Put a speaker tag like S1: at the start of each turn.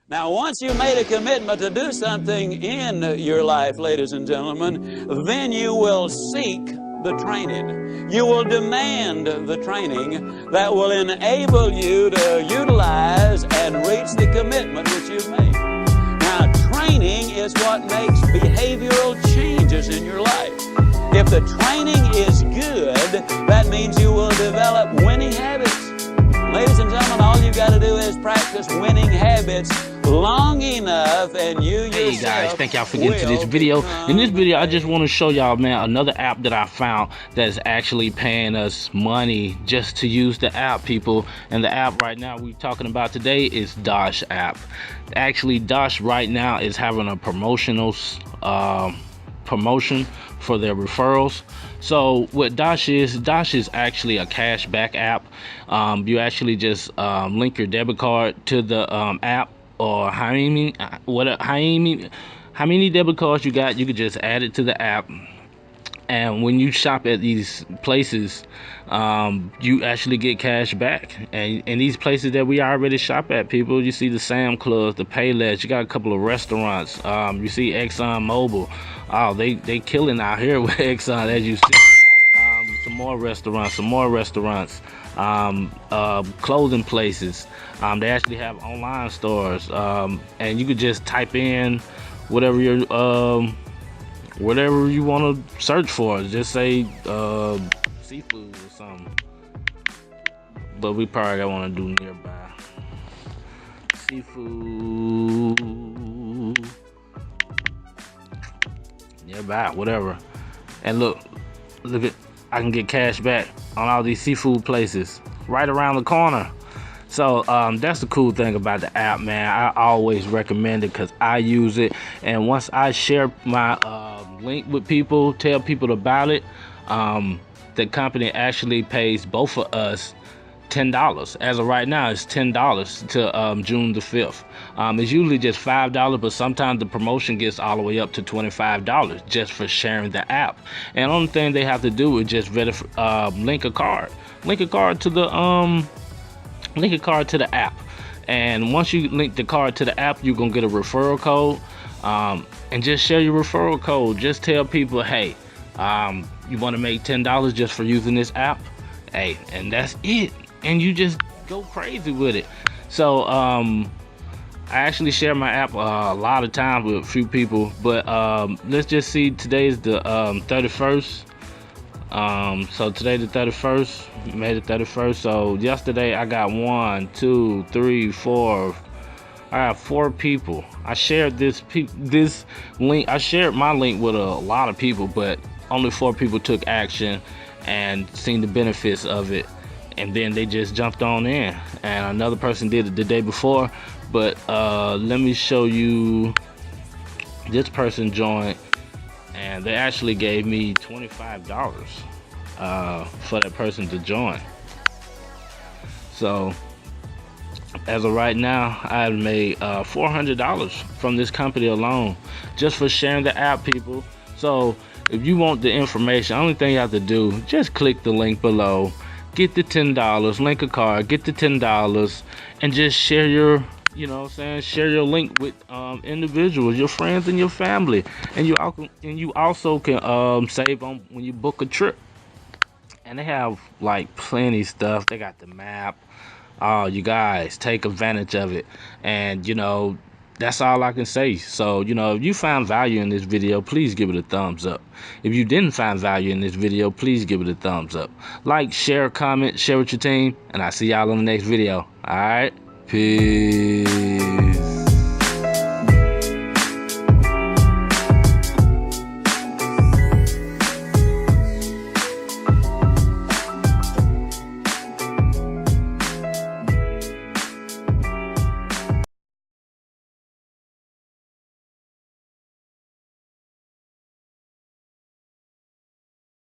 S1: Now, once you made a commitment to do something in your life, ladies and gentlemen, then you will seek the training. You will demand the training that will enable you to utilize and reach the commitment that you've made. Now, training is what makes behavioral changes in your life. If the training is good, that means you will develop winning habits. Ladies and gentlemen, all you've got to do is practice winning habits long enough, and you yourself.
S2: Hey guys, thank y'all for getting to this video. In this video, I just want to show y'all, man, another app that I found that's actually paying us money just to use the app, people. And the app right now we're talking about today is Dosh App. Actually, Dosh right now is having a promotion for their referrals. So what Dosh is actually a cashback app. You actually just link your debit card to the app, or how many debit cards you got, you could just add it to the app. And when you shop at these places, you actually get cash back. And in these places that we already shop at, people, you see the Sam Clubs, the Payless, you got a couple of restaurants. You see Exxon Mobil. Oh, they killing out here with Exxon, as you see. Some more restaurants, clothing places. They actually have online stores, and you could just type in whatever you want to search for. Just say seafood or something, but we probably want to do nearby seafood, nearby, whatever. And look at, I can get cash back on all these seafood places right around the corner. So that's the cool thing about the app, man. I always recommend it because I use it, and once I share my link with people, tell people about it, the company actually pays both of us $10. As of right now, it's $10 to June the 5th. It's usually just $5, but sometimes the promotion gets all the way up to $25 just for sharing the app. And the only thing they have to do is just link a card to the app. And once you link the card to the app, you're gonna get a referral code, and just share your referral code. Just tell people, hey, you want to make $10 just for using this app, hey, and that's it. And you just go crazy with it. So I actually share my app a lot of times with a few people, but let's just see, today's the 31st. So today the 31st, May the 31st. So yesterday I got 1, 2, 3, 4. I have 4 people. I shared this link. I shared my link with a lot of people, but only 4 people took action and seen the benefits of it. And then they just jumped on in, and another person did it the day before. But let me show you. This person joined, and they actually gave me $25 for that person to join. So as of right now, I've made $400 from this company alone, just for sharing the app, people. So if you want the information, the only thing you have to do, just click the link below, get the $10, link a card, get the $10, and just share your, share your link with individuals, your friends and your family. And you also can save on when you book a trip. And they have like plenty stuff. They got the map. Oh, you guys, take advantage of it. And that's all I can say. So, if you found value in this video, please give it a thumbs up. If you didn't find value in this video, please give it a thumbs up. Like, share, comment, share with your team, and I'll see y'all on the next video. All right? Peace.